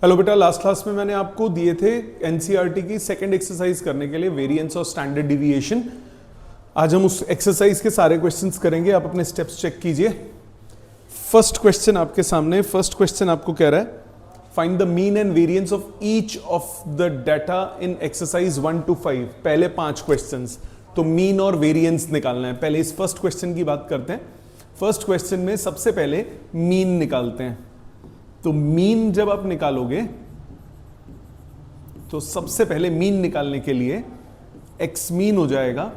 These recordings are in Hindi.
हेलो बेटा, लास्ट क्लास में मैंने आपको दिए थे एनसीईआरटी की सेकंड एक्सरसाइज करने के लिए वेरिएंस और स्टैंडर्ड डिविएशन। आज हम उस एक्सरसाइज के सारे क्वेश्चंस करेंगे। आप अपने स्टेप्स चेक कीजिए। फर्स्ट क्वेश्चन आपके सामने, फर्स्ट क्वेश्चन आपको कह रहा है find the mean and variance of each of the data in exercise 1 to 5। पहले 5 क्वेश्चंस, तो मीन और वेरिएंस निकालना है। पहले इस फर्स्ट क्वेश्चन की बात करते हैं। फर्स्ट क्वेश्चन में सबसे पहले मीन निकालते हैं। तो मीन जब आप निकालोगे तो सबसे पहले मीन निकालने के लिए एक्स मीन हो जाएगा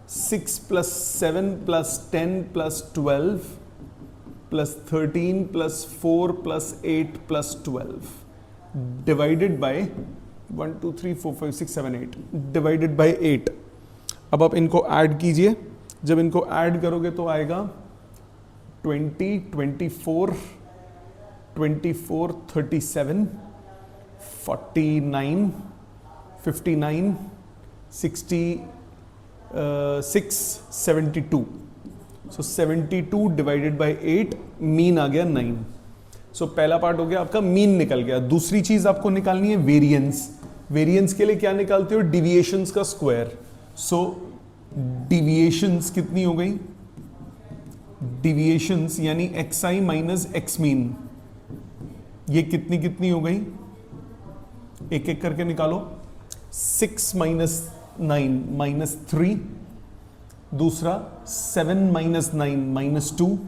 6 + 7 + 10 + 12 + 13 + 4 + 8 + 12 डिवाइडेड बाय 1 2 3 4 5 6 7 8 डिवाइडेड बाय 8। अब आप इनको ऐड कीजिए। जब इनको ऐड करोगे तो आएगा 20 24 24 37 49 59 66 72। सो 72 डिवाइडेड बाय 8, मीन आ गया 9। सो पहला पार्ट हो गया आपका, मीन निकल गया। दूसरी चीज आपको निकालनी है वेरिएंस। वेरिएंस के लिए क्या निकालते हो? डिविएशंस का स्क्वायर। सो डिविएशंस कितनी हो गई? डिविएशंस यानी xi माइनस एक्स मीन, ये कितनी कितनी हो गई? एक एक करके निकालो। 6 - 9 - 3, दूसरा 7 - 9 - 2,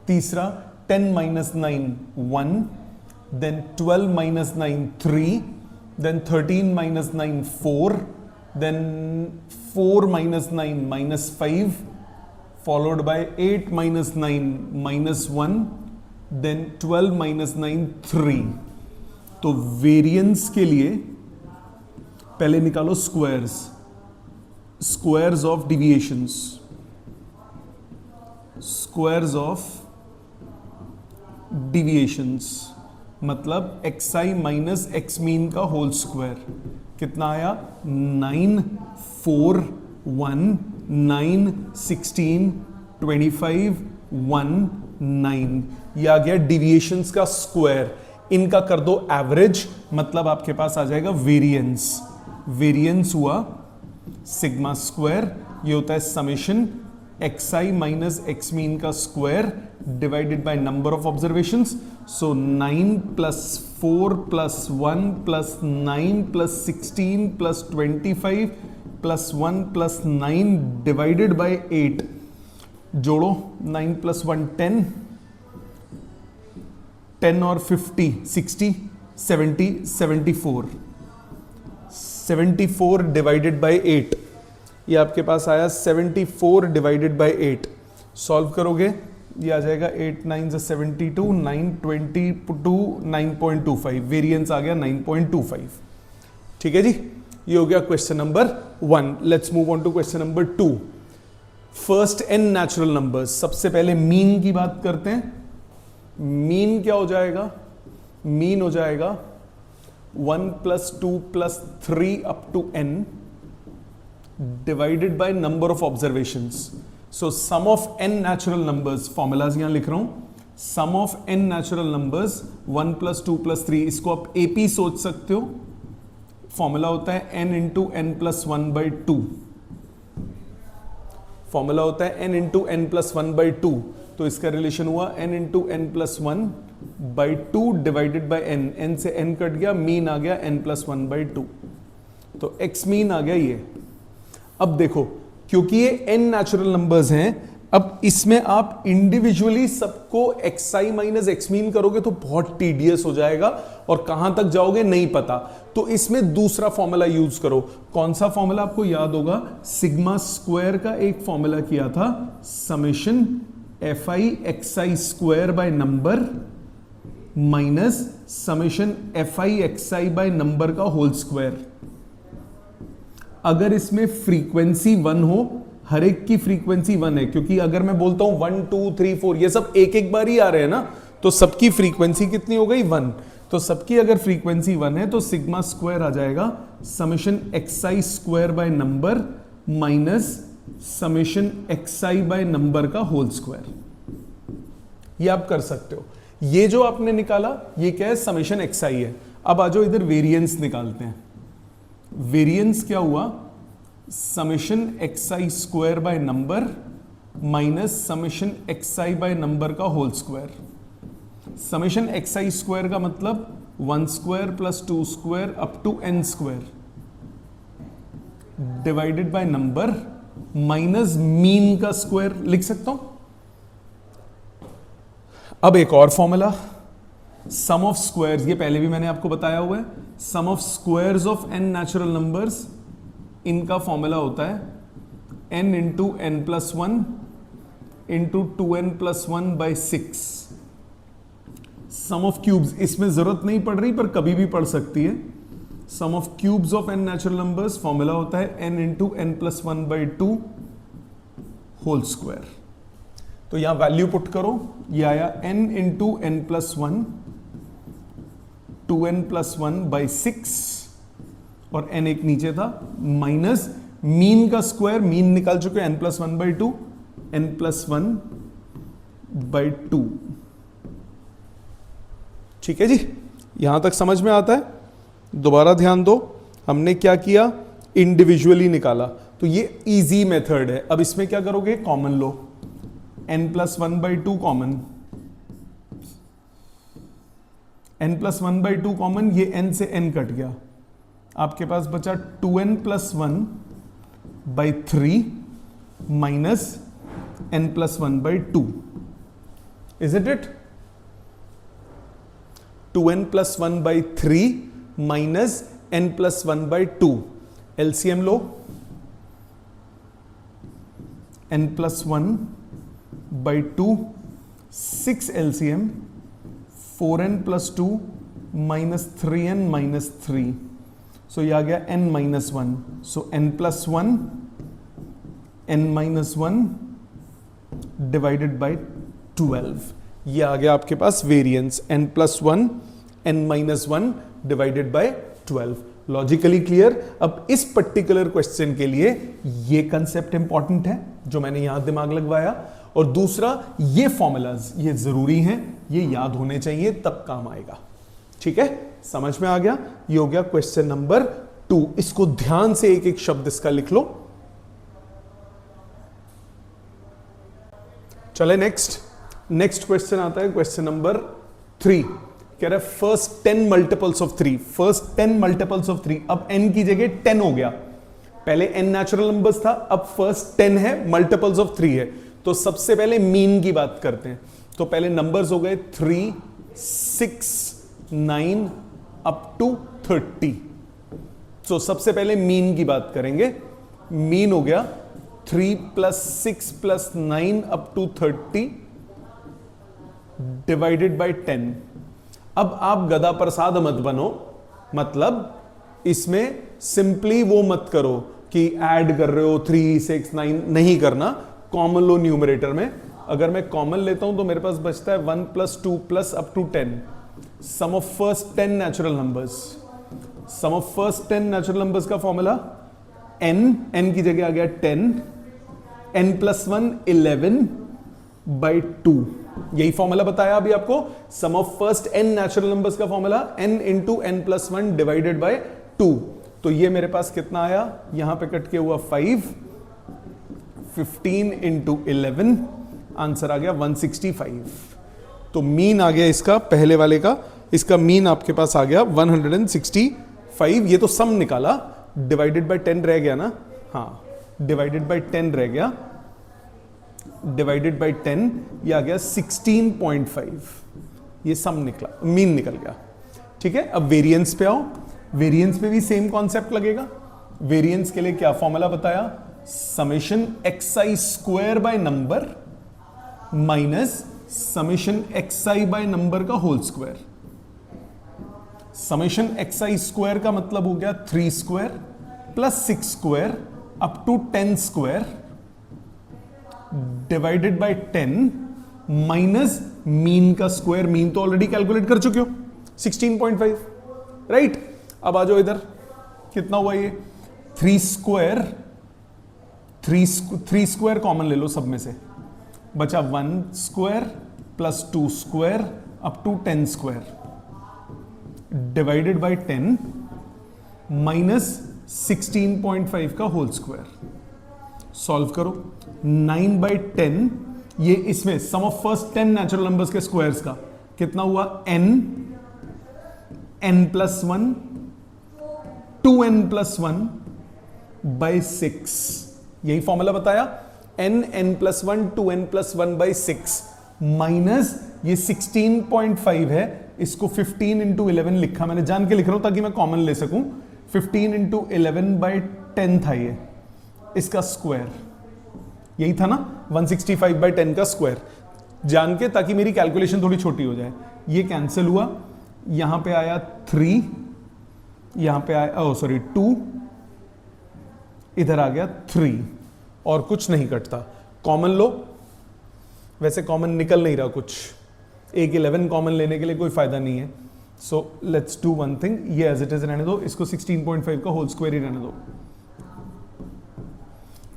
तीसरा 10 - 9 1, then 12 - 9 3, then 13 - 9 4, then 4 - 9 -5, followed by 8 - 9 -1, then 12 - 9 3। तो वेरिएंस के लिए पहले निकालो squares, squares of deviations, squares of deviations मतलब xi माइनस एक्स मीन का होल स्क्वायर। कितना आया? 9 4 1 9 16 25 1 9। यह आ गया डिविएशंस का स्क्वायर। इनका कर दो एवरेज, मतलब आपके पास आ जाएगा वेरिएंस। वेरिएंस हुआ सिग्मा स्क्वायर, ये होता है summation xi minus x mean का square divided by number of observations. So 9 + 4 + 1 + 9 + 16 + 25 + 1 + 9 divided by 8। जोड़ो 9 + 1 10, 10 और 50 60 70 74 74 डिवाइडेड बाय 8। ये आपके पास आया 74 डिवाइडेड बाय 8। सॉल्व करोगे ये आ जाएगा 8 9 से 72 9 22 9.25। वेरिएंस आ गया 9.25। ठीक है जी, ये हो गया question number 1। Let's move on to question number 2। First n natural numbers. सबसे पहले मीन की बात करते हैं। मीन क्या हो जाएगा? मीन हो जाएगा 1 + 2 + 3 up to n divided by number of observations. So sum of n natural numbers, formulas यहां लिख रहा हूं। Sum of n natural numbers 1 + 2 + 3, इसको आप AP सोच सकते हो। फॉर्मूला होता है n × n + 1/2। फॉर्मूला होता है n × n + 1/2। तो इसका रिलेशन हुआ n × n + 1/2 divided by n। n से n कट गया, मीन आ गया n + 1/2। तो x मीन आ गया ये। अब देखो, क्योंकि ये n नेचुरल नंबर्स हैं, अब इसमें आप इंडिविजुअली सबको xi माइनस एक्स मीन करोगे तो बहुत टीडियस हो जाएगा और कहां तक जाओगे नहीं पता। तो इसमें दूसरा फॉर्मूला यूज करो। कौन सा फॉर्मूला आपको याद होगा? सिग्मा स्क्वायर का एक फॉर्मूला किया था, summation fi xi square by number minus summation fi xi by number का होल स्क्वायर। अगर इसमें फ्रीक्वेंसी 1 हो, हर एक की फ्रीक्वेंसी 1 है, क्योंकि अगर मैं बोलता हूं 1 2 3 4 ये सब एक एक बार ही आ रहे हैं ना, तो सबकी फ्रीक्वेंसी कितनी हो गई? 1। तो सबकी अगर फ्रीक्वेंसी 1 है तो सिग्मा स्क्वायर आ जाएगा summation xi square by number minus summation xi by number का होल स्क्वायर। ये आप कर सकते हो। ये जो आपने निकाला ये क्या है, समेशन एक्स आई है। अब आ जाओ इधर वेरिएंस निकालते हैं। वेरिएंस क्या हुआ, summation X I square by number minus summation X I by number का whole square. Summation X I square का मतलब 1 square plus 2 square up to n square divided by number minus mean का स्क्वायर लिख सकता हूं। अब एक और फॉर्मूला, सम ऑफ स्क्वायर्स, ये पहले भी मैंने आपको बताया हुआ है, sum of squares of n natural numbers, इनका फॉर्मूला होता है n into n plus 1 into 2n plus 1 by 6। Sum of cubes, इसमें जरूरत नहीं पड़ रही पर कभी भी पड़ सकती है। Sum of cubes of n natural numbers formula होता है n into n plus 1 by 2 whole square. तो यहां वैल्यू पुट करो, ये आया n into n plus 1 2n plus 1 by 6 और n एक नीचे था माइनस मीन का स्क्वायर, मीन निकाल चुके n plus 1 by 2 n plus 1 by 2। ठीक है जी, यहां तक समझ में आता है। दोबारा ध्यान दो, हमने क्या किया, इंडिविजुअली निकाला, तो ये इजी मेथड है। अब इसमें क्या करोगे, common low, n plus 1 by 2 common, n plus 1 by 2 common, ये n से n कट गया, आपके पास बचा 2n plus 1 by 3 minus n plus 1 by 2। Is it 2n plus 1 by 3 minus n plus 1 by 2। LCM low, n plus 1 by 2 6 LCM 4n plus 2 minus 3n minus 3। सो ये आ गया n minus 1। So n plus 1 n minus 1 divided by 12। ये आ गया आपके पास variance, n plus 1 n minus 1 divided by 12। Logically clear. अब इस पर्टिकुलर क्वेश्चन के लिए ये कंसेप्ट इंपॉर्टेंट है जो मैंने यहां दिमाग लगवाया, और दूसरा ये फॉर्मूलाज ये जरूरी हैं, ये याद होने चाहिए तब काम आएगा। ठीक है, समझ में आ गया। ये हो गया क्वेश्चन नंबर 2। इसको ध्यान से एक एक शब्द इसका लिख लो। चले नेक्स्ट क्वेश्चन आता है, क्वेश्चन नंबर 3। कह रहा है first 10 multiples of 3, first 10 multiples of 3। अब n की जगह 10 हो गया, पहले n नेचुरल नंबर्स था, अब फर्स्ट 10 है, मल्टीपल्स ऑफ 3 है। तो सबसे पहले मीन की बात करते हैं। तो पहले नंबर्स हो गए 3 6 9 अप टू 30। तो सबसे पहले मीन की बात करेंगे। मीन हो गया 3 plus 6 plus 9 up to 30 divided by 10। अब आप गधा प्रसाद मत बनो, मतलब इसमें सिंपली वो मत करो कि ऐड कर रहे हो 3 6 9, नहीं करना। कॉमन लो न्यूमरेटर में। अगर मैं कॉमन लेता हूं तो मेरे पास बचता है 1 plus 2 plus up to 10, sum of first 10 natural numbers. Sum of first 10 natural numbers का फॉर्मूला n की जगह आ गया 10, n प्लस 1 11 बाई 2। यही फॉर्मूला बताया अभी आपको। Sum of first n natural numbers का formula n into n plus 1 divided by 2। तो ये मेरे पास कितना आया, यहां पे कट के हुआ 5, 15 इंटू 11, आंसर आ गया 165। तो मीन आ गया इसका, पहले वाले का, इसका मीन आपके पास आ गया 165। ये तो सम निकाला, डिवाइडेड बाई 10 रह गया ना, हाँ डिवाइडेड बाई 10 रह गया, डिवाइडेड बाई 10 ये आ गया 16.5। ये सम निकला, मीन निकल गया। ठीक है, अब वेरिएंस पे आओ। वेरिएंस पे भी सेम कॉन्सेप्ट लगेगा। वेरिएंस के लिए क्या फॉर्मूला बताया, summation xi square by number minus summation xi by number का whole square. Summation xi square का मतलब हो गया 3 square plus 6 square up to 10 square divided by 10 minus mean का स्क्वायर। मीन तो ऑलरेडी कैलकुलेट कर चुके हो 16.5, राइट। अब आ जाओ इधर, कितना हुआ ये 3 स्क्वायर, 3 स्क्वायर कॉमन ले लो सब में से, बचा 1 square plus 2 square up to 10 square divided by 10 minus 16.5 का होल स्क्वायर. सॉल्व करो. 9/10 ये इसमें sum of first 10 natural numbers के स्क्वायर्स का कितना हुआ? n+1 2n+1 by 6. यही फॉर्मूला बताया. n+1 2n+1 by 6 माइनस ये 16.5 है, इसको 15 into 11 लिखा मैंने, जान के लिख रहा हूं ताकि मैं कॉमन ले सकूं. 15 into 11 by 10 था ये, इसका स्क्वायर यही था ना, 165/10 का स्क्वायर, जान के ताकि मेरी कैलकुलेशन थोड़ी छोटी हो जाए. ये कैंसिल हुआ, यहां पे आया 3, यहां पे आया 2, इधर आ गया 3 और कुछ नहीं कटता. कॉमन लो. वैसे कॉमन निकल नहीं रहा कुछ, एक 11 कॉमन लेने के लिए कोई फायदा नहीं है. So let's do one thing, ये एज इट इज रहने दो, इसको 16.5 का होल स्क्वायर ही रहने दो.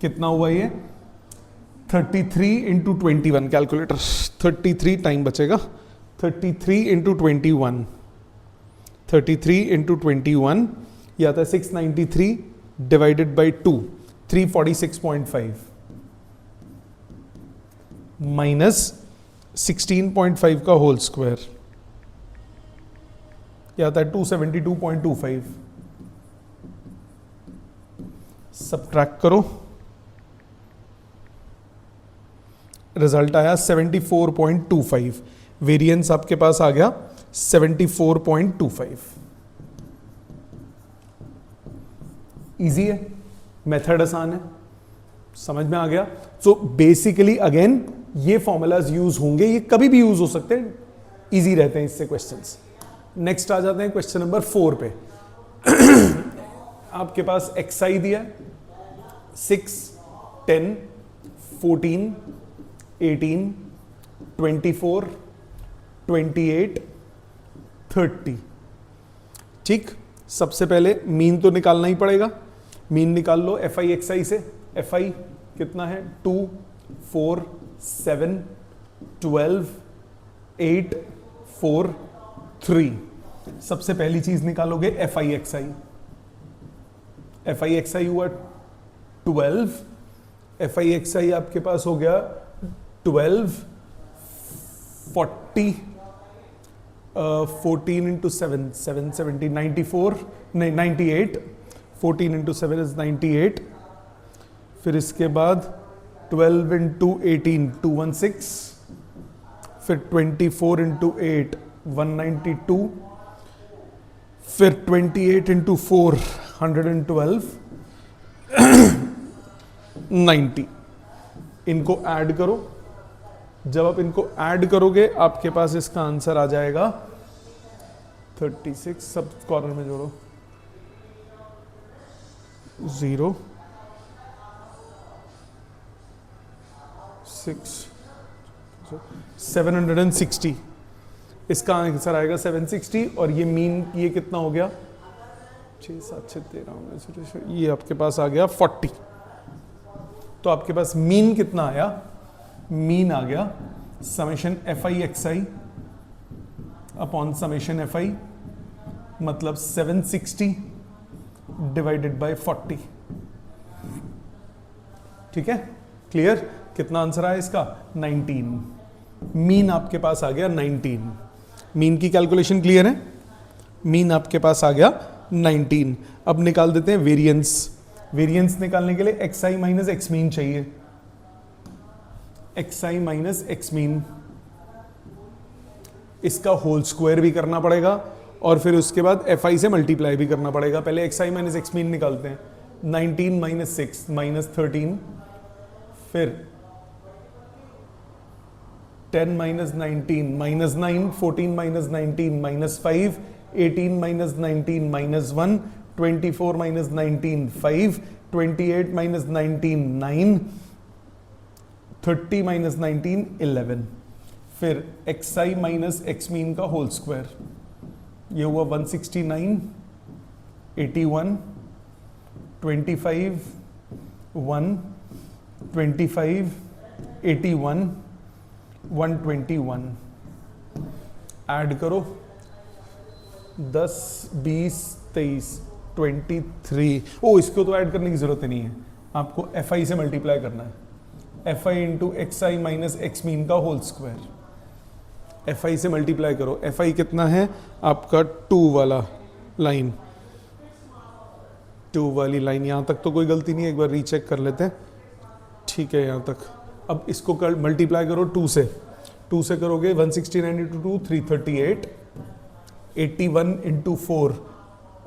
कितना हुआ ये? 33 into 21. कैलकुलेटर 33 टाइम बचेगा. 33 into 21. 33 into 21 ये आता है 693 डिवाइडेड बाई 2, 346.5 माइनस 16.5 का होल स्क्वायर ये आता है 272.25. सब्ट्रैक्ट करो, रिजल्ट आया 74.25. वेरिएंस आपके पास आ गया 74.25. इजी है, मेथड आसान है, समझ में आ गया. सो बेसिकली अगेन ये फॉर्मूलाज यूज होंगे, ये कभी भी यूज हो सकते हैं, इजी रहते हैं इससे क्वेश्चंस. नेक्स्ट आ जाते हैं क्वेश्चन नंबर 4 पे. आपके पास xi दिया है 6, 10, 14, 18, 24, 28, 30. ठीक, सबसे पहले मीन तो निकालना ही पड़ेगा. मीन निकाल लो fi xi से. fi कितना है? 2, 4, 7, 12, 8, 4, 3. सबसे पहली चीज निकालोगे fi xi. fi xi हुआ 12. fi xi आपके पास हो गया 12, 40, 14 into 7, 770, 94, नहीं 98. 14 into 7 is 98. फिर इसके बाद 12 into 18, 216. फिर 24 into 8, 192. फिर 28 into 4, 112, 90. इनको ऐड करो. जब आप इनको ऐड करोगे आपके पास इसका आंसर आ जाएगा 36. सब कॉर्नर में जोड़ो. 0, 6, 760. इसका आंसर आएगा 760. और ये मीन ये कितना हो गया? 6, 7, 6, 13, ये आपके पास आ गया 40. तो आपके पास मीन कितना आया? मीन आ गया summation fi xi upon summation fi, मतलब 760 डिवाइडेड बाय 40. ठीक है, क्लियर? कितना आंसर आया इसका? 19. मीन आपके पास आ गया 19. मीन की कैलकुलेशन क्लियर है? मीन आपके पास आ गया 19. अब निकाल देते हैं वेरिएंस. वेरिएंस निकालने के लिए xi माइनस एक्स मीन चाहिए. xi माइनस एक्स मीन, इसका होल स्क्वायर भी करना पड़ेगा और फिर उसके बाद fi से मल्टीप्लाई भी करना पड़ेगा. पहले xi माइनस एक्स मीन निकालते हैं. 19 माइनस 6 माइनस 13, फिर 10 minus 19 minus 9, 14 minus 19 minus 5, 18 minus 19 minus 1, 24 minus 19 5, 28 minus 19 9, 30 minus 19 11. फिर xi माइनस एक्स मीन का होल स्क्वायर, ये हुआ 169, 81, 25, 1, 25, 81, 121. ऐड करो 10 20 23 23। ओ इसको तो ऐड करने की जरूरत ही नहीं है, आपको एफ आई से मल्टीप्लाई करना है, F i into x i minus x mean का होल स्क्वायर। एफ आई से मल्टीप्लाई करो, एफ आई कितना है आपका 2 वाला लाइन, 2 वाली लाइन। यहां तक तो कोई गलती नहीं है, एक बार रीचेक कर लेते हैं। ठीक है यहां तक। अब इसको कर मल्टीप्लाई करो 2 से, 2 से करोगे 169 इंटू 2 338, 81 इंटू 4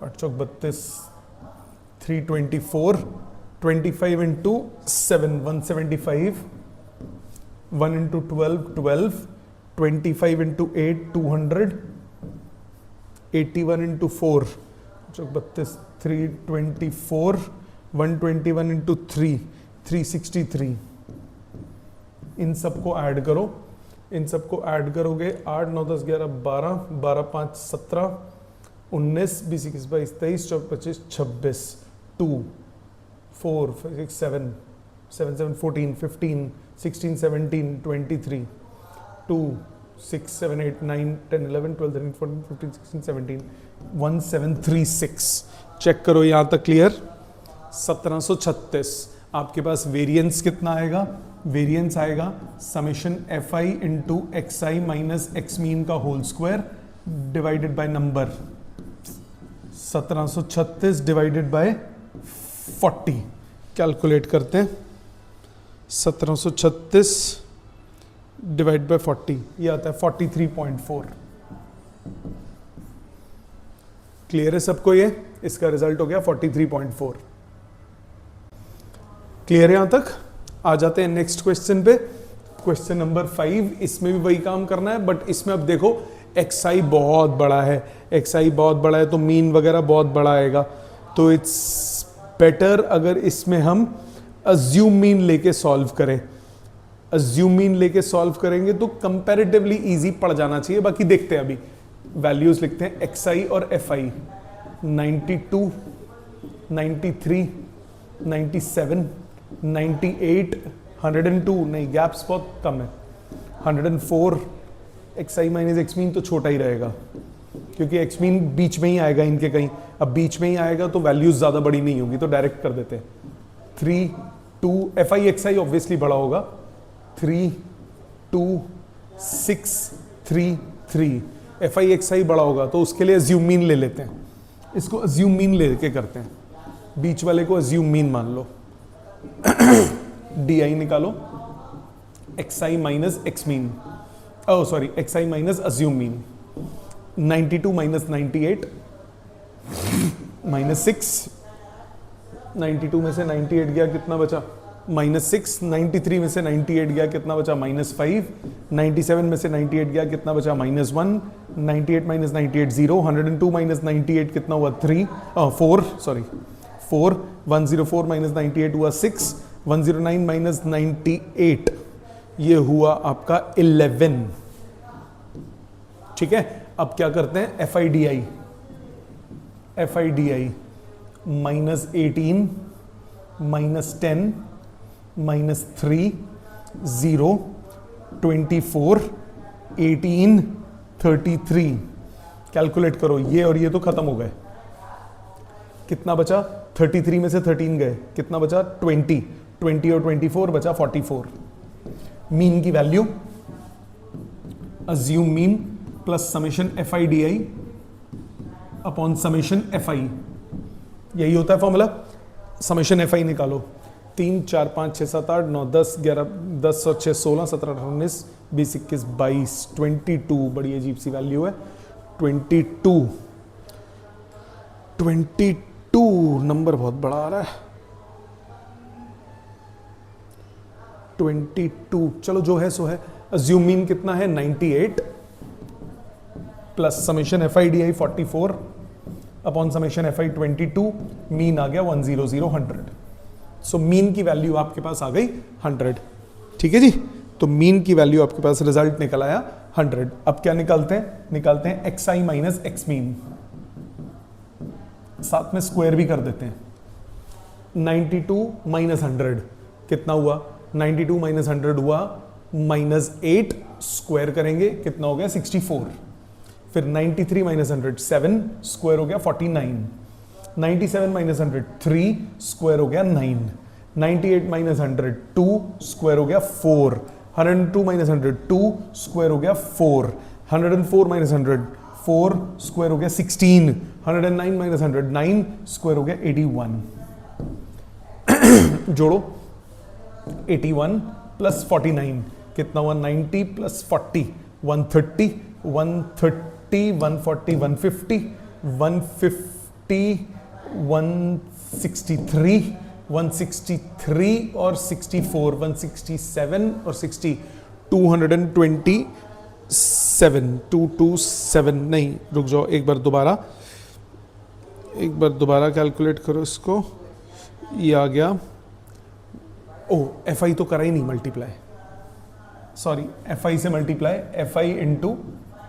8 चौक 32, 324, 25 इंटू 7 175, 1 इंटू 12 12, 25 इंटू 8 200, 81 इंटू 4 चौक 32, 324, 121 इंटू 3 363। इन सबको ऐड करो, इन सबको ऐड करोगे 8 9 10 11 12, 12 5 17, 19 20 21 22 23 24 25 26, 2 4 6 7 7 7 14 15 16 17 23, 2 6 7 8 9 10 11 12 13 14 15 16 17, 1736। चेक करो यहां तक क्लियर। 1736। आपके पास वेरिएंस कितना आएगा, वेरिएंस आएगा summation F i into x i minus x mean का whole square divided by number. 1736 divided by 40 calculate करते हैं। 1736 डिवाइड बाय 40 ये आता है 43.4। क्लियर है सबको ये? इसका रिजल्ट हो गया 43.4। क्लियर है यहां तक? आ जाते हैं नेक्स्ट क्वेश्चन पे, क्वेश्चन नंबर 5। इसमें भी वही काम करना है, बट इसमें अब देखो एक्स आई बहुत बड़ा है, एक्स आई बहुत बड़ा है तो मीन वगैरह बहुत बड़ा आएगा, तो इट्स बेटर अगर इसमें हम अज्यूम मीन लेके सॉल्व करें। अज्यूम मीन लेके सॉल्व करेंगे तो कंपैरेटिवली इजी पड़ जाना चाहिए। बाकी देखते हैं, अभी वैल्यूज लिखते हैं एक्स आई और एफ आई। 92, 93, 97, 98, 102, नहीं गैप्स बहुत कम है, 104। X i minus x mean तो छोटा ही रहेगा क्योंकि एक्स मीन बीच में ही आएगा इनके कहीं। अब बीच में ही आएगा तो वैल्यूज ज्यादा बड़ी नहीं होगी, तो डायरेक्ट कर देते हैं। 3, 2, F I x I obviously बड़ा होगा। 3, 2, 6, 3, 3। एफ आई एक्स आई बड़ा होगा तो उसके लिए अज्यूम मीन ले लेते हैं। इसको अज्यूम मीन लेके करते हैं, बीच वाले को अज्यूम मीन मान लो। डी आई निकालो, x i minus x mean, oh sorry x i minus assume mean. 92 minus 98 minus 6, 92 में से 98 गया कितना बचा, -6। 93 में से 98 गया कितना बचा, -5। 97 में से 98 गया कितना बचा, -1। 98 माइनस 98 0। 102 माइनस 98 कितना हुआ, 4 सॉरी 4। 104 माइनस 98 हुआ 6। 109 माइनस 98 ये हुआ आपका 11। ठीक है, अब क्या करते हैं, F i d I, f i d I -18 -10 -3 0 24 18 33। Calculate करो, ये और ये तो खत्म हो गए, कितना बचा, 33 में से 13 गए, कितना बचा 20 और 24 बचा 44। मीन की value assume mean plus summation F i d I upon summation F I, यही होता है फॉर्मूला। समेशन एफ आई निकालो, 3 4 5 6 7 8 9 10 11 10 और 6 16 17 18 19 20 21 22 22। बड़ी अजीब सी वैल्यू है 22। नंबर बहुत बड़ा आ रहा है 22। चलो जो है सो है। अज्यूम मीन कितना है, 98 plus summation F i d i 44 upon summation F i 22। Mean आ गया 100 100। सो मीन की वैल्यू आपके पास आ गई 100। ठीक है जी, तो मीन की वैल्यू आपके पास रिजल्ट निकल आया 100। अब क्या निकालते हैं, निकालते हैं x i minus x mean, साथ में स्क्वायर भी कर देते हैं। 92 माइनस 100 कितना हुआ, 92 माइनस 100 हुआ -8। स्क्वायर करेंगे कितना हो गया, 64। फिर 93 माइनस 100 7 स्क्वायर हो गया 49, 97 माइनस 100 3 स्क्वायर हो गया 9, 98 माइनस 100 2 स्क्वायर हो गया 4, 102 माइनस 100 2 स्क्वायर हो गया 4, 104 माइनस 100 4 स्क्वायर हो गया 16, 109 माइनस 100 9 स्क्वायर हो गया 81। जोड़ो 81 प्लस 49 कितना हुआ 90 प्लस 40 130, 130 140 150 150 163 163 और 64 167 और 60 227 नहीं, रुक जाओ एक बार दोबारा कैलकुलेट करो इसको। ये आ गया, ओ एफ आई तो करा ही नहीं मल्टीप्लाई, सॉरी एफ आई से multiply, F i into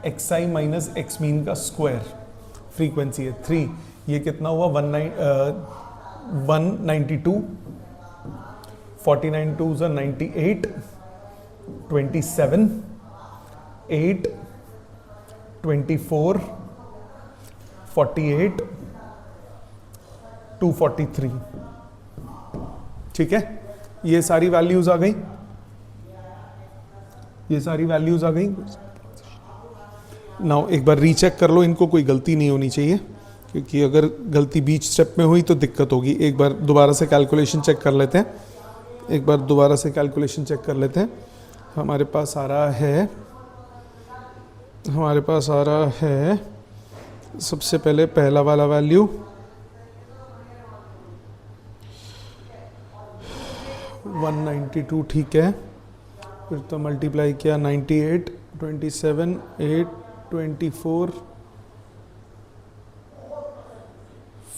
x i minus x mean का स्क्वायर, फ्रीक्वेंसी है 3, ये कितना हुआ 192, 49 2 98, 27 8 24 48 243। ठीक है, ये सारी वैल्यूज आ गई, नाउ एक बार रीचेक कर लो इनको, कोई गलती नहीं होनी चाहिए, क्योंकि अगर गलती बीच स्टेप में हुई तो दिक्कत होगी। एक बार दोबारा से कैलकुलेशन चेक कर लेते हैं, हमारे पास आ रहा है सबसे पहले पहला वाला वैल्यू 192, ठीक है, फिर तो मल्टीप्लाई किया 98 27 8 24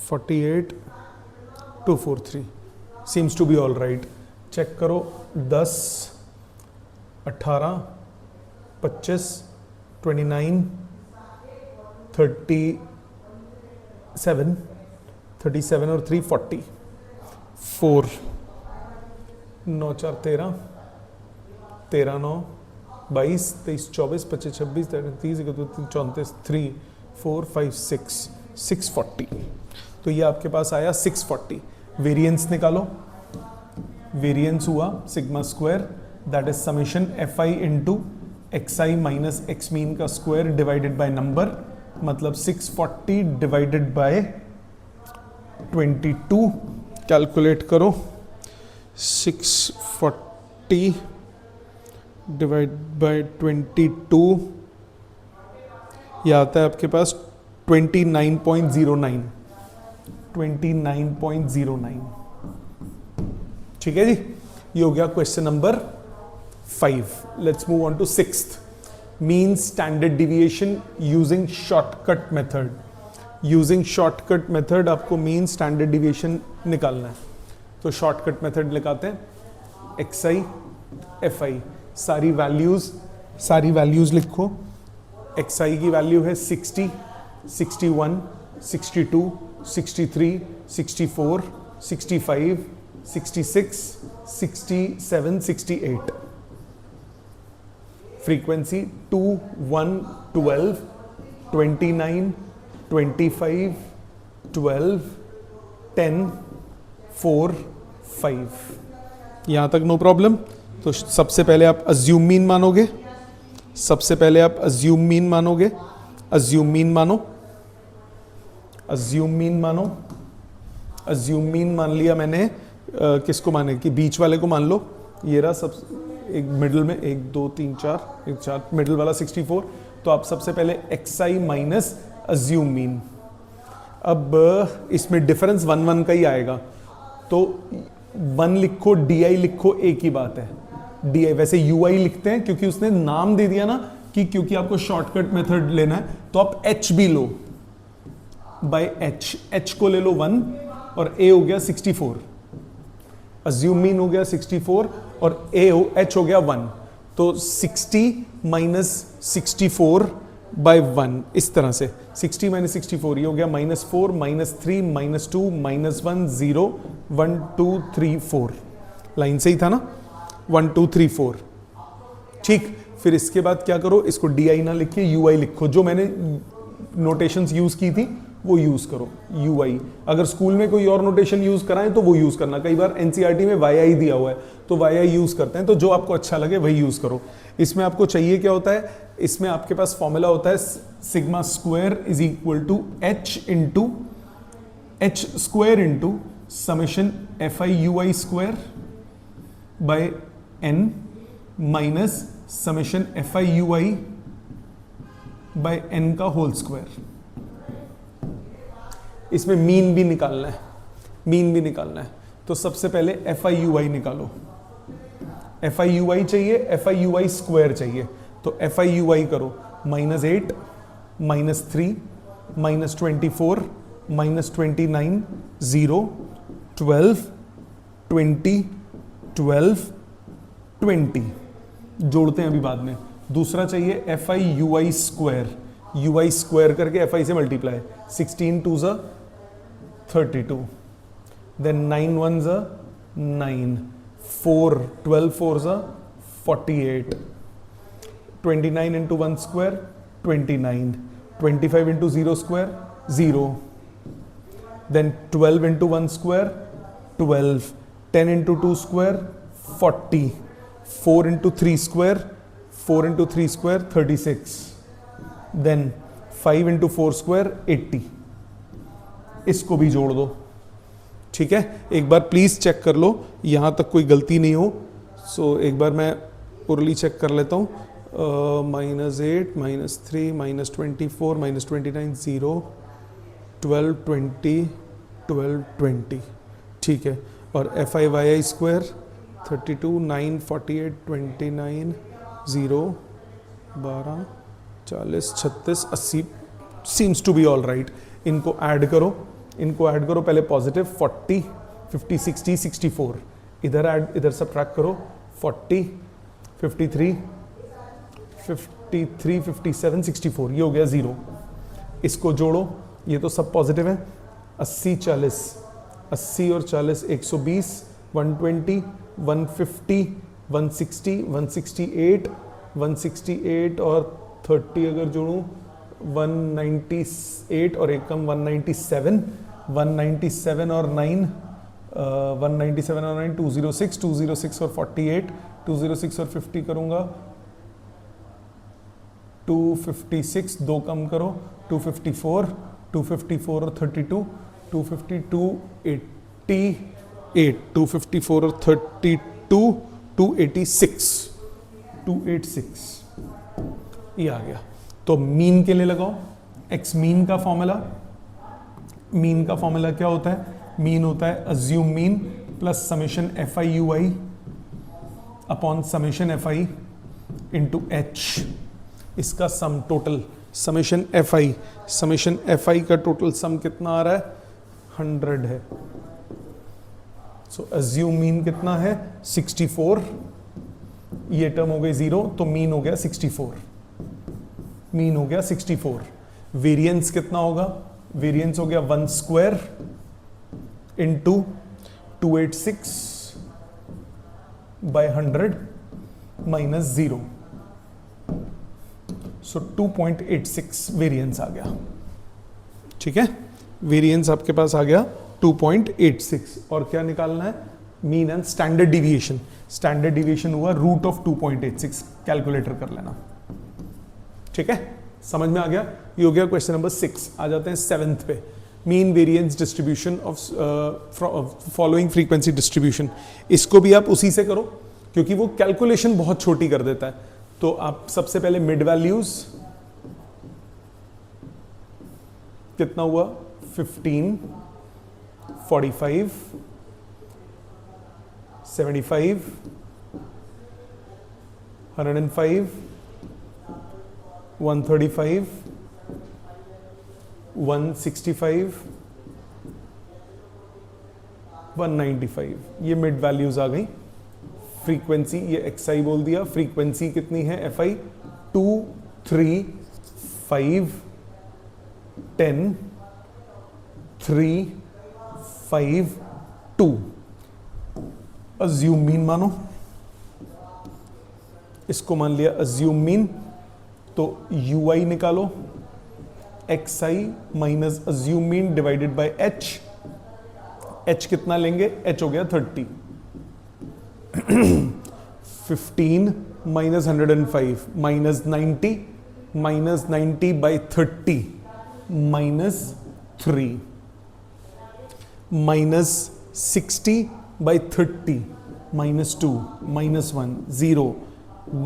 48 243, seems to be all right। Check करो 10 18 25 29 37 और 3 40 4 9 4 13 13 9 22 23 24 25 26 30 31 34 3 4 5 6 640। तो ये आपके पास आया 640। वेरिएंस निकालो, वेरिएंस हुआ sigma square, that is summation F i into x i minus x mean का स्क्वायर डिवाइडेड बाय नंबर, मतलब 640 डिवाइडेड बाय 22। कैलकुलेट करो, 640 डिवाइड बाय 22, ये आता है आपके पास 29.09। ठीक है जी, ये हो गया question number 5। Let's move on to 6th, mean standard deviation using shortcut method. Using shortcut method आपको मीन स्टैंडर्ड डिविएशन निकालना है, तो शॉर्टकट मेथड लगाते हैं, एक्स आई एफ आई, सारी वैल्यूज लिखो। एक्स आई की वैल्यू है 60 61 62 63 64 65 66 67 68। फ्रीक्वेंसी 2 1 12 29 25 12 10 4 5। यहां तक नो प्रॉब्लम। तो सबसे पहले आप अज्यूम मीन मानोगे, अज्यूम मीन मान लिया मैंने। किसको माने कि बीच वाले को मान लो, ये रहा सब एक मिडिल में 1 2 3 4 1 4 मिडिल वाला 64। तो आप सबसे पहले x i minus assume mean, अब इसमें डिफरेंस 1 1 का ही आएगा, तो 1 लिखो डी आई लिखो, एक ही बात है। डी आई वैसे यू आई लिखते हैं क्योंकि उसने नाम दे दिया ना कि क्योंकि आपको शॉर्टकट मेथड लेना है, तो आप एच भी लो बाय एच को ले लो 1 और ए हो गया 64, अज्यूम मीन हो गया 64 और एच हो गया 1, तो 60 माइनस 64 बाय 1, इस तरह से 60 माइनस 64 ये हो गया -4 -3 -2 -1 0 1 2 3 4। लाइन से ही था ना, 1 2 3 4। ठीक, फिर इसके बाद क्या करो, इसको डी आई ना लिख के यू आई लिखो, जो मैंने नोटेशंस यूज की थी वो यूज करो, यू आई। अगर स्कूल में कोई और नोटेशन यूज कराएं तो वो यूज करना, कई बार एनसीईआरटी में वाई आई दिया हुआ है तो वाई आई यूज करते हैं, तो जो आपको अच्छा लगे वही यूज करो। इसमें आपको चाहिए क्या होता है, इसमें आपके पास फॉर्मूला होता है sigma square is equal to H square into summation F I you I square by N minus summation F I you I by N का होल स्क्वायर। इसमें मीन भी निकालना है, मीन भी निकालना है। तो सबसे पहले एफ आई यू आई निकालो, एफ आई यू आई चाहिए, F I you I square चाहिए, तो एफ आई यू आई करो -8 -3 -24 -29 0 12 20 12 20, जोड़ते हैं अभी बाद में। दूसरा चाहिए F I you I square, you I square करके एफ आई से मल्टीप्लाई, 16 2 ज़ा 32, देन 9 1 ज़ा 9, 4 12 4 ज़ा 48, 29 into 1 square 29, 25 into 0 square 0, then 12 into 1 square 12, 10 into 2 square 40, 4 into 3 square 4 into 3 square 36, then 5 into 4 square 80। इसको भी जोड़ दो, ठीक है। एक बार प्लीज चेक कर लो यहां तक कोई गलती नहीं हो। सो एक बार मैं ओरली चेक कर लेता हूँ। -8 -3 -24 -29 0 12 20 12 20, ठीक है। और F I Y I square 32 9 48 29 0 12 40 36 80 seems to be all right. इनको ऐड करो, इनको ऐड करो, पहले पॉजिटिव 40 50 60 64, इधर ऐड, इधर सब्ट्रैक्ट करो 40 53 57 64, ये हो गया 0। इसको जोड़ो, ये तो सब पॉजिटिव है। 80 40 80 और 40 120 120 150 160 168 168 और 30 अगर जोड़ूं 198 और एक कम 197 197 और 9 197 और 9 206 206 और 48 206 और 50 करूंगा 256, दो कम करो 254 254 और 32 252 88 254 और 32 286 ये आ गया। तो मीन के लिए लगाओ, एक्स मीन का फॉर्मूला, मीन का फॉर्मूला क्या होता है, मीन होता है assume mean plus summation F I you i upon summation F i into h, इसका sum total summation F i का टोटल सम कितना आ रहा है 100 है। सो अज्यूम मीन कितना है 64, ये टर्म हो गई 0 तो मीन हो गया 64, मीन हो गया 64। वेरिएंस कितना होगा, वेरिएंस हो गया 1 स्क्वायर इंटू 286 बाय 100 माइनस 0, सो 2.86 वेरिएंस आ गया, ठीक है। वेरिएंस आपके पास आ गया 2.86। और क्या निकालना है, mean and standard deviation. Standard deviation हुआ रूट ऑफ 2.86, कैलकुलेटर कर लेना, ठीक है। समझ में आ गया, ये हो गया क्वेश्चन नंबर 6। आ जाते हैं 7th पे, mean variance distribution of following frequency distribution. इसको भी आप उसी से करो क्योंकि वो कैलकुलेशन बहुत छोटी कर देता है। तो आप सबसे पहले मिड वैल्यूज कितना हुआ 15 45 75 105 135 165 195, ये मिड वैल्यूज आ गई। फ्रीक्वेंसी ये एक्स आई बोल दिया, फ्रीक्वेंसी कितनी है एफ आई 2 3 5 10 3 5 2। अज्यूम मीन मानो, इसको मान लिया अज्यूम मीन, तो यू आई निकालो, x i minus assume mean divided by h. H कितना लेंगे, एच हो गया 30, 15 minus 105 minus 90, minus 90 by 30 minus 3, minus 60 by 30 minus 2 minus 1 0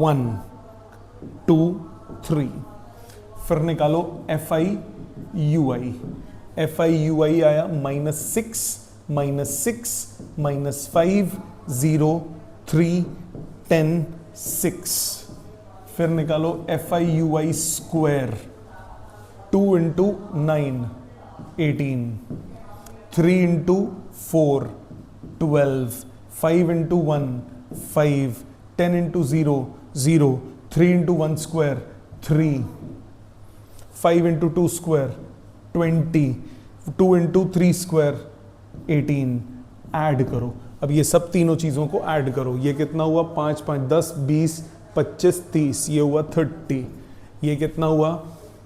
1 2 3। फिर निकालो f I you i. F I you i आया -6 -6 -5 0 3 10 6। फिर निकालो f I you I square. 2 into 9 18, 3 into 4 12, 5 into 1 5, 10 into 0 0, 3 into 1 square 3, 5 into 2 square 20, 2 into 3 square 18। Add करो, अब ये सब तीनों चीज़ों को ऐड करो। ये कितना हुआ, 5 5 10 20 25 30, ये हुआ 30। ये कितना हुआ,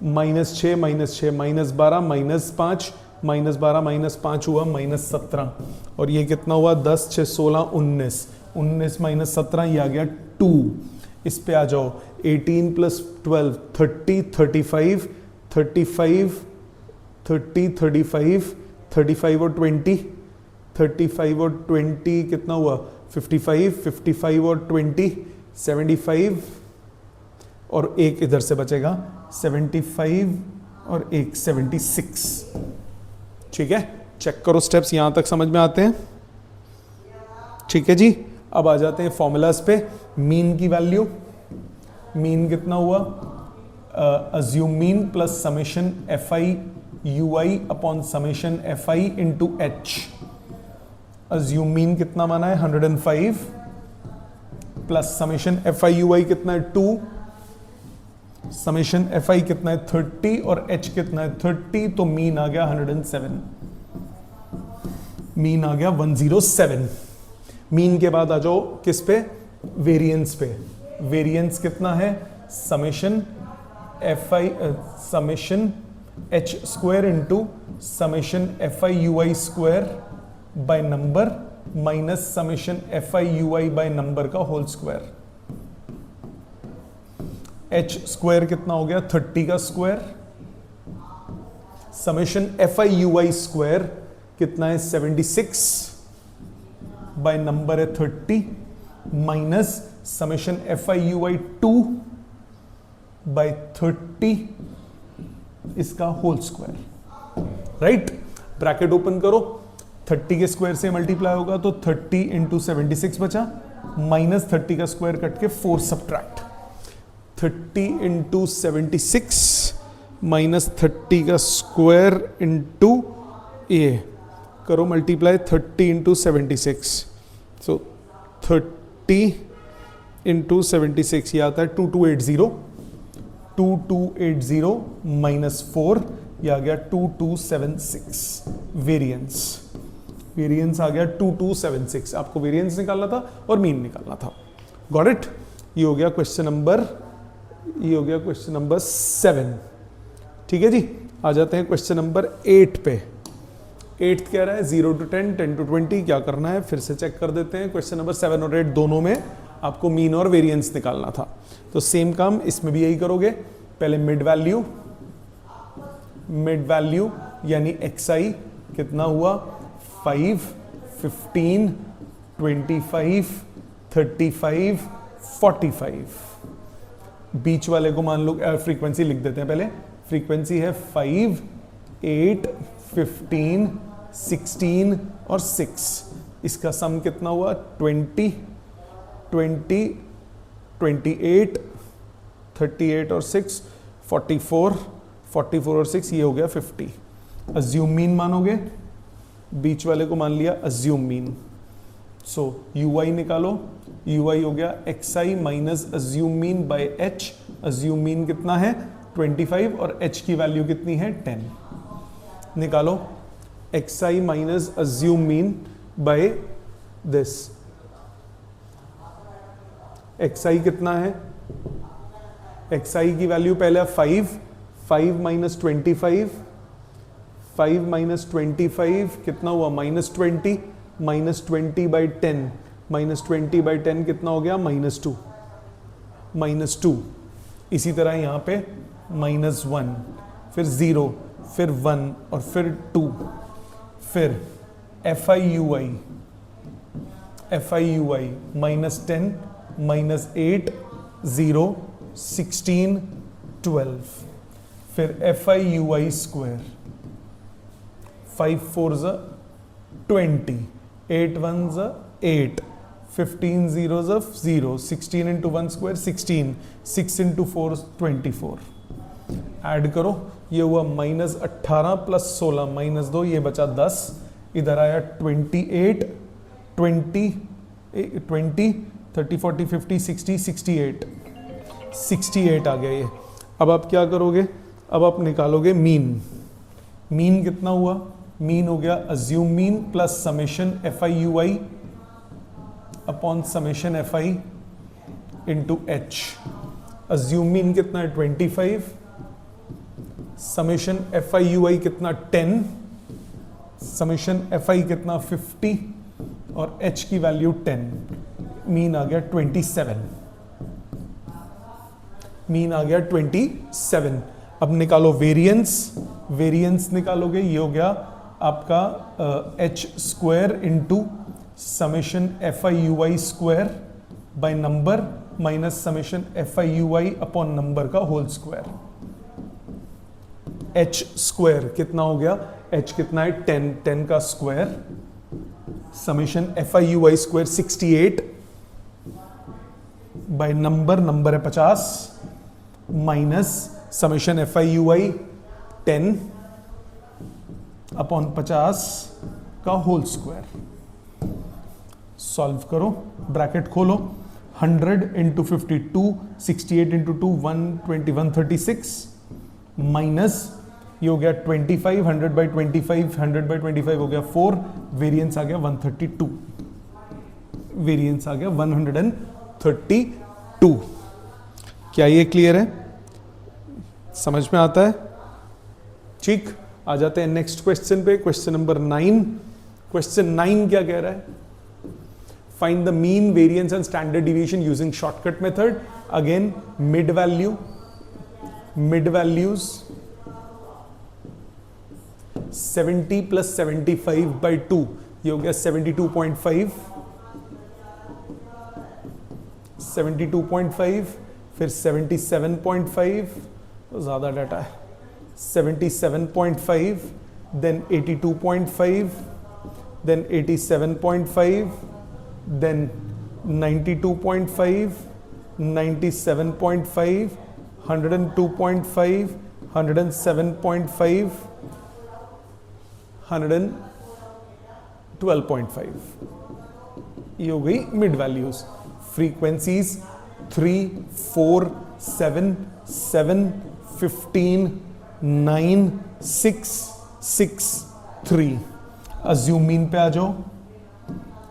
-6 -6 -12 -5 -12 -5 हुआ -17। और ये कितना हुआ, 10 6 16 19, 19 -17 ये आ गया 2। इस पे आ जाओ, 18 + 12 30 35 35 30 35 35 और 20, 35 और 20 कितना हुआ, 55 55 और 20 75, और एक इधर से बचेगा 75 और एक 76। ठीक है, चेक करो स्टेप्स, यहां तक समझ में आते हैं। ठीक है जी, अब आ जाते हैं फॉर्मूलाज पे। मीन की वैल्यू, मीन कितना हुआ, assume mean plus summation F I you i upon summation F i into h. Assume mean कितना माना है, 105 plus summation F I you i कितना है 2, समेशन एफ आई कितना है 30 और एच कितना है 30, तो मीन आ गया 107। मीन आ गया 107। मीन के बाद आ जाओ किस पे, वेरिएंस पे। वेरिएंस कितना है, summation F I summation H square into summation F I you I square by number minus summation F I you I by number का होल स्क्वायर। एच स्क्वायर कितना हो गया, 30 का square, summation F I you I square कितना है 76 बाय नंबर है 30 minus summation F I you I 2 by 30 इसका whole square. Right, bracket open करो, 30 के स्क्वायर से मल्टीप्लाई होगा तो 30 इंटू 76 बचा, माइनस 30 का स्क्वायर कट के 4 सब्ट्रैक्ट, 30 इंटू 76 माइनस 30 का स्क्वायर इंटू ए करो मल्टीप्लाई 30 इंटू 76, सो 30 इंटू 76 ये आता है 2280, 2280 माइनस 4 ये आ गया 2276। वेरिएंस, वेरिएंस आ गया 2276। आपको वेरिएंस निकालना था और मीन निकालना था। Got it? ये हो गया क्वेश्चन नंबर, ये हो गया क्वेश्चन नंबर 7। ठीक है जी, आ जाते हैं क्वेश्चन नंबर 8 पे। 8 कह रहा है 0 to 10, 10 to 20 क्या करना है, फिर से चेक कर देते हैं। क्वेश्चन नंबर 7 और 8 दोनों में आपको मीन और वेरिएंस निकालना था, तो सेम काम इसमें भी यही करोगे। पहले मिड वैल्यू, मिड वैल्यू यानी एक्स आई कितना हुआ 5 15 25 35 45। बीच वाले को मान लो फ्रीक्वेंसी लिख देते हैं पहले। फ्रीक्वेंसी है 5 8 15 16 और 6। इसका सम कितना हुआ 20 20 28 38 और 6 44 44 और 6 ये हो गया 50। अज्यूम मीन मानोगे, बीच वाले को मान लिया assume mean. So you i निकालो, यू आई हो गया x i minus assume mean by H. Assume mean कितना है 25 और एच की वैल्यू कितनी है 10। निकालो x i minus assume mean by this x i कितना है, एक्स आई की वैल्यू पहले 5 माइनस 25, 5 माइनस 25 कितना हुआ -20, -20 बाई 10, -20 बाई 10 कितना हो गया -2, इसी तरह यहाँ पे -1, फिर 0, फिर 1 और फिर 2, फिर एफ आई यू आई -10, -8, 0, 16, 12, फिर F I you I square 5 4 20, 8 1 8, 15 0 0, 16 into 1 square 16, 6 into 4 24, add करो, ये हुआ -18 प्लस 16 -2, ये बचा 10, इधर आया 28, 20, 30 40 50 60 68 आ गया ये। अब आप क्या करोगे, अब आप निकालोगे मीन कितना हुआ, मीन हो गया assume mean plus summation F I you i upon summation F i into h. Assume mean कितना है 25, summation F I you i कितना 10, समेशन एफ आई कितना 50 और एच की वैल्यू 10, मीन आ गया 27, मीन आ गया 27। अब निकालो वेरिएंस निकालोगे, ये हो गया आपका H square into summation F I you I square by number minus summation F I you i upon number का होल स्क्वायर। एच स्क्वायर कितना हो गया, एच कितना है 10 का square, summation F I you I square 68 bye number है 50 minus summation F I you I 10 upon 50 का होल स्क्वायर। सॉल्व करो, ब्रैकेट खोलो, 100 इंटू 52, 68 इंटू 2 120 136 माइनस ये हो गया 25, 100 बाई 25, 100 बाई 25 हो गया 4, वेरिएंस आ गया 132, वेरिएंस आ गया 132। क्या ये क्लियर है, समझ में आता है? ठीक, आ जाते हैं नेक्स्ट क्वेश्चन पे, क्वेश्चन नंबर 9। क्वेश्चन 9 क्या कह रहा है, find the mean variance and standard deviation using shortcut method. Again mid values 70 plus 75 by 2, ये हो गया 72.5, 72.5, फिर 77.5, तो ज्यादा डाटा है, 77.5, देन 82.5, देन 87.5, देन 92.5, 97.5, 102.5, 107.5, 112.5, ये हो गई mid values. Frequencies 3, 4, 7, 7, 15, 9, 6, 6, 3। Assume mean पे आ जाओ।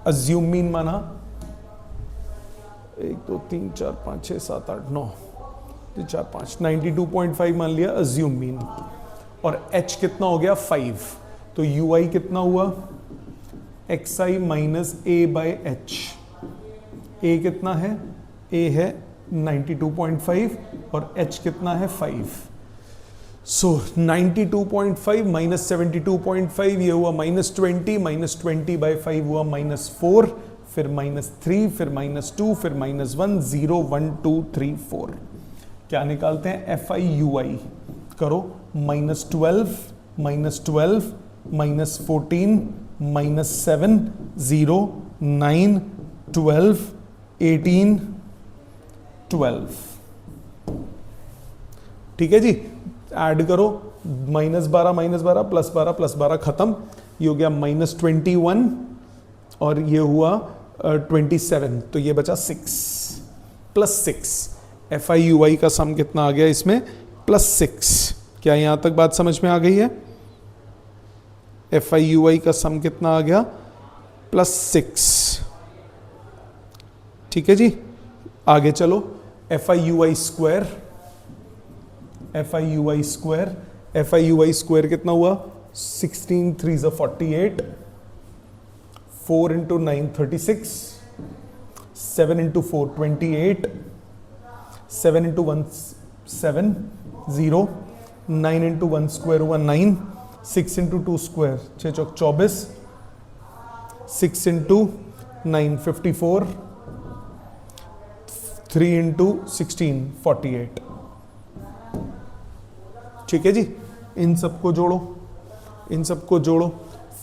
अज्यूम मीन माना 1 2 3 4 5 6 7 8 9 3 4 5, 92.5 मान लिया अज्यूम मीन, और h कितना हो गया 5, तो ui कितना हुआ xi minus a by H. a कितना है, a है 92.5 और h कितना है 5। सो 92.5 माइनस 72.5 ये हुआ -20, -20 बाई 5 हुआ -4, फिर -3, फिर -2, फिर -1, 0 1 2 3 4। क्या निकालते हैं, एफ आई यू आई करो, -12, -12, -14, -7, 0 9 12 18 12। ठीक है जी, ऐड करो, -12 प्लस 12 खत्म, ये हो गया -21 और ये हुआ 27, तो ये बचा 6 प्लस 6। एफ आई यू आई का सम कितना आ गया इसमें, +6। क्या यहां तक बात समझ में आ गई है? एफ आई यू आई का सम कितना आ गया, +6। ठीक है जी, आगे चलो, F I you I square, F I you I square, F I you I square कितना हुआ, 16 3 ज़ा 48, 4 into 9 36, 7 into 4 28, 7 into 1 7 0, 9 into 1 square हुआ 9, 6 इंटू 2 स्क्वायर 6 चौक 24, 6 इंटू 9 54, 3 इंटू 16 48। ठीक है जी, इन सबको जोड़ो, इन सबको जोड़ो,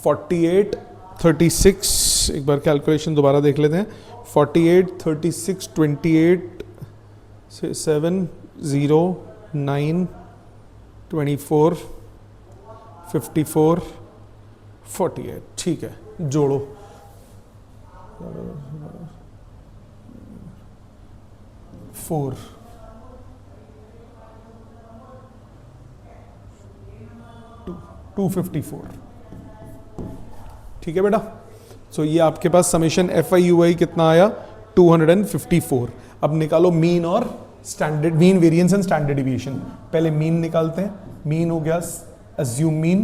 48 36, एक बार कैलकुलेशन दोबारा देख लेते हैं, 48 36 28 7 0 9 24 54 48। ठीक है, जोड़ो, 4 254। ठीक है बेटा, सो ये आपके पास summation F I you i कितना आया, 254। अब निकालो मीन और standard, mean variance and standard deviation. पहले मीन निकालते हैं, मीन हो गया assume mean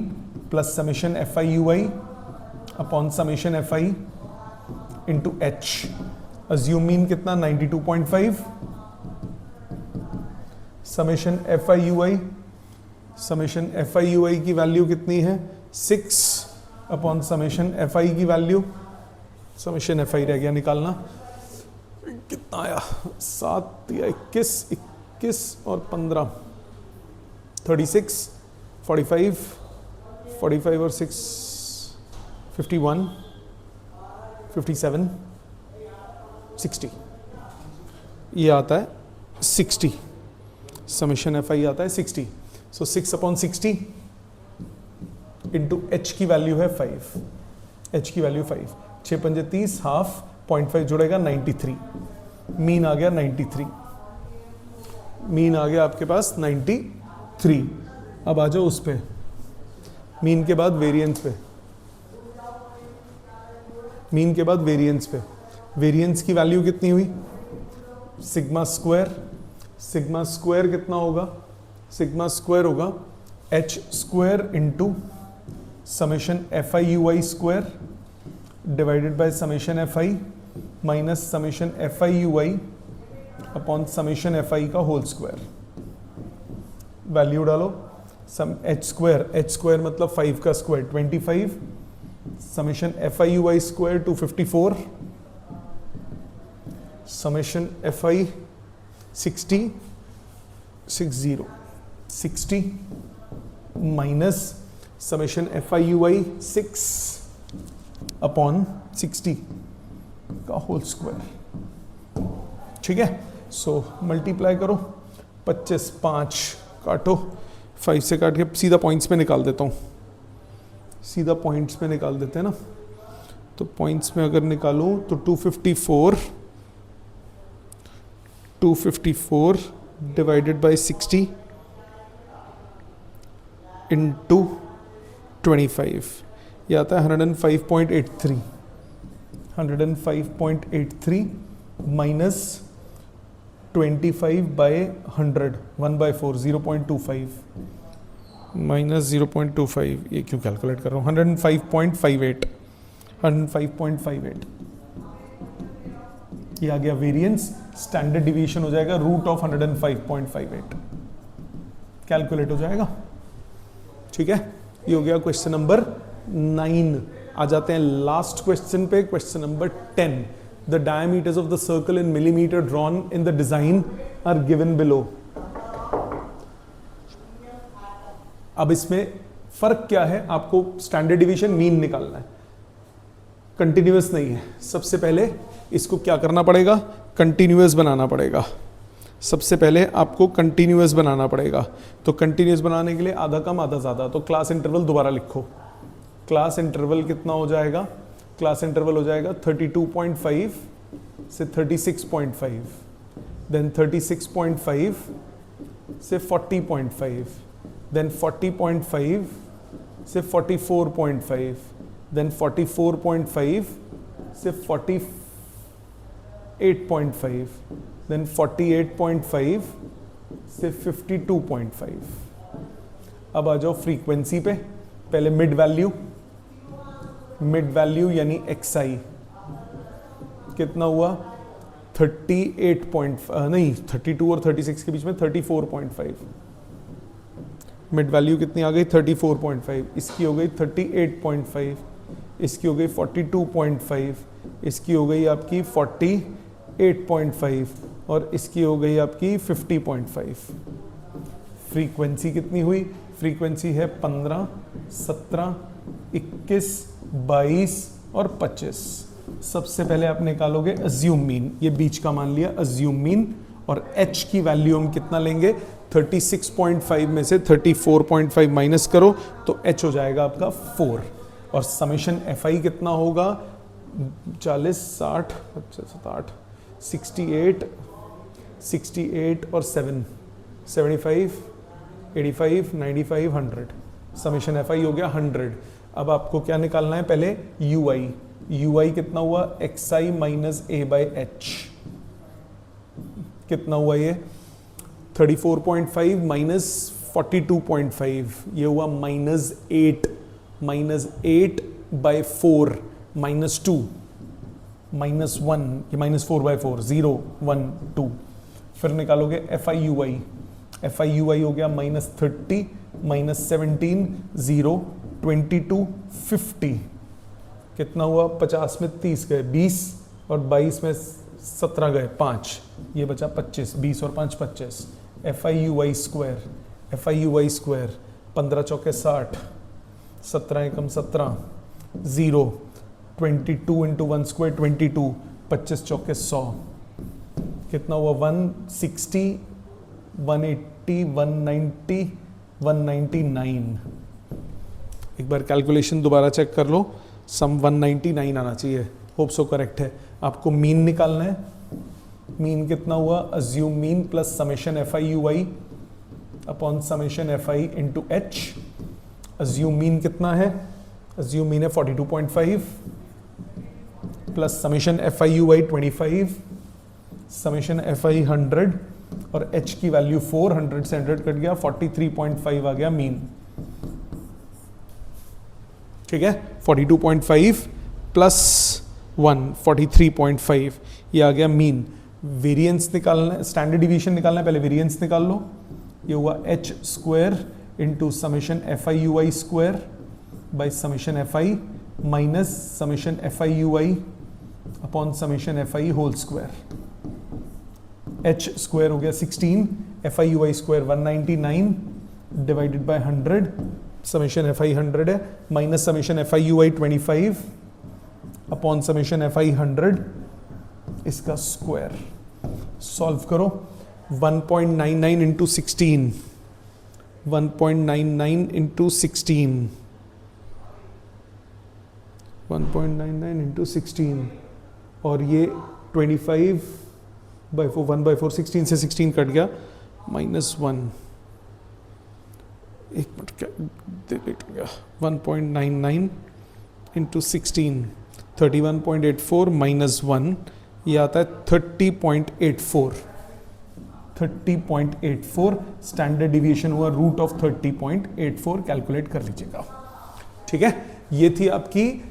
plus summation F I you i upon summation F i into h. Assume mean कितना, 92.5, summation F I you i, summation F I you i की वैल्यू कितनी है, 6 अपॉन समेशन एफ आई की वैल्यू, समेशन एफ आई रह गया निकालना, कितना आया, 7 या 21, 21 और 15 36, 45, 45 और 6 51, 57, 60, ये आता है 60, समेशन एफ आई आता है 60। सो 6 अपॉन 60 इंटू एच की वैल्यू है 5, एच की वैल्यू 5, 6 पंजे 30, हाफ 0.5 जुड़ेगा 93, मीन आ गया 93, मीन आ गया आपके पास 93। अब आ जाओ उस पे, मीन के बाद वेरिएंस पे, मीन के बाद वेरिएंस पे, वेरिएंस की वैल्यू कितनी हुई, सिग्मा स्क्वायर, सिग्मा स्क्वायर कितना होगा, सिग्मा स्क्वायर होगा H square into summation F I you I square divided by summation F I minus summation F I you i upon summation F i का होल स्क्वायर। वैल्यू डालो, सम एच स्क्वायर मतलब 5 का square 25, summation F I you I square 254, summation F I 60 60 minus summation F I you I 6 upon 60 का होल स्क्वायर। ठीक है, सो मल्टीप्लाई करो, 25 5 काटो, 5 से काट के सीधा पॉइंट्स में निकाल देता हूँ, सीधा पॉइंट्स में निकाल देते हैं ना, तो पॉइंट्स में अगर निकालूं तो 254 डिवाइडेड बाय 60 इंटू 25, ये आता है 105.83, 105.83 माइनस 25 बाय 100, 1/4 0.25 माइनस 0.25, ये क्यों कैलकुलेट कर रहा हूँ, 105.58, 105.58, ये आ गया वेरिएंस। स्टैंडर्ड डिवीएशन हो जाएगा रूट ऑफ 105.58, कैलकुलेट हो जाएगा। ठीक है, ये हो गया क्वेश्चन नंबर 9। आ जाते हैं लास्ट क्वेश्चन पे, question number 10। The diameters of the circle in millimetre drawn in the design are given below. अब इसमें फर्क क्या है, आपको स्टैंडर्ड डिवीजन मीन निकालना है, कंटिन्यूअस नहीं है। सबसे पहले इसको क्या करना पड़ेगा, कंटिन्यूअस बनाना पड़ेगा। सबसे पहले आपको कंटिन्यूअस बनाना पड़ेगा, तो कंटिन्यूअस बनाने के लिए आधा कम आधा ज़्यादा, तो क्लास इंटरवल दोबारा लिखो। क्लास इंटरवल कितना हो जाएगा, क्लास इंटरवल हो जाएगा 32.5 से 36.5, देन 36.5 से 40.5, देन 40.5 से 44.5, देन 44.5 से 48.5, देन 48.5 से 52.5। अब आ जाओ फ्रीक्वेंसी पे, पहले मिड वैल्यू यानी xi कितना हुआ 32 और 36 के बीच में 34.5। मिड वैल्यू कितनी आ गई 34.5, इसकी हो गई 38.5, इसकी हो गई 42.5, इसकी हो गई आपकी 48.5 और इसकी हो गई आपकी 50.5। फ्रीक्वेंसी कितनी हुई, फ्रीक्वेंसी है 15, 17, 21, 22 और 25। सबसे पहले आप निकालोगे अज्यूम मीन, ये बीच का मान लिया अज्यूम मीन, और h की वैल्यू हम कितना लेंगे 36.5 में से 34.5 माइनस करो तो h हो जाएगा आपका 4, और समेशन fi कितना होगा 40, 60, 68, 68 और 7, 75, 85, 95, 100। समेशन fi हो गया 100। अब आपको क्या निकालना है, पहले ui कितना हुआ xi minus a by h, कितना हुआ ये 34.5 माइनस 42.5, ये हुआ -8 बाई 4 -2 -1, ये -4 बाई 4 0 1 2। फिर निकालोगे FIUI हो गया -30 -17 0 22 50, कितना हुआ 50 में 30 गए 20 और 22 में 17 गए 5, ये बचा 25, 20 और 5 25। FIUI स्क्वायर 15 चौके 60, 17 एकम 17 0 22 इंटू 1 स्क्वायर 22, 25 चौके 100, कितना हुआ 160 180 190 199। एक बार कैलकुलेशन दोबारा चेक कर लो, सम 199 आना चाहिए, होप सो करेक्ट है। आपको मीन निकालना है, मीन कितना हुआ assume mean plus summation FIUI upon summation FI into h। Assume mean कितना है, अज्यूम मीन है 42.5 plus summation FIUI 25, summation FI 100 और h की वैल्यू 400 से 100 कट गया 43.5 आ गया मीन। ठीक है, 42.5 प्लस 1 43.5 ये आ गया मीन। वेरिएंस निकालना है, स्टैंडर्ड डिवीजन निकालना है, पहले वेरिएंस निकाल लो। ये हुआ h square into summation FIUI square by summation FI minus summation FIUI upon summation FI whole square. h square हो गया 16, FIUI square 199 divided by 100, summation FI 100 है minus summation FIUI 25 upon summation FI 100 इसका स्क्वायर। सॉल्व करो 1.99 इंटू 16, 1.99 इंटू 16, 1.99 इंटू 16 और ये 25 बाई 4 1 बाई 4 16 से 16 कट गया -1, एक मिनट क्या कट गया 1.99 इंटू 16 31.84 -1, ये आता है 30.84 स्टैंडर्ड डिविएशन हुआ रूट ऑफ 30.84, कैलकुलेट कर लीजिएगा। ठीक है, ये थी आपकी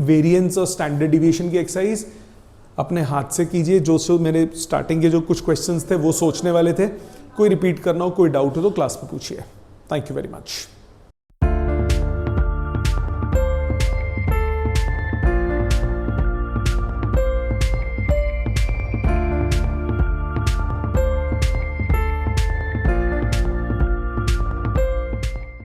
वेरिएंस और स्टैंडर्ड डिविएशन की एक्सरसाइज। अपने हाथ से कीजिए, जो मेरे स्टार्टिंग के जो कुछ क्वेश्चंस थे वो सोचने वाले थे। कोई रिपीट करना हो, कोई डाउट हो तो क्लास में पूछिए। Thank you very much.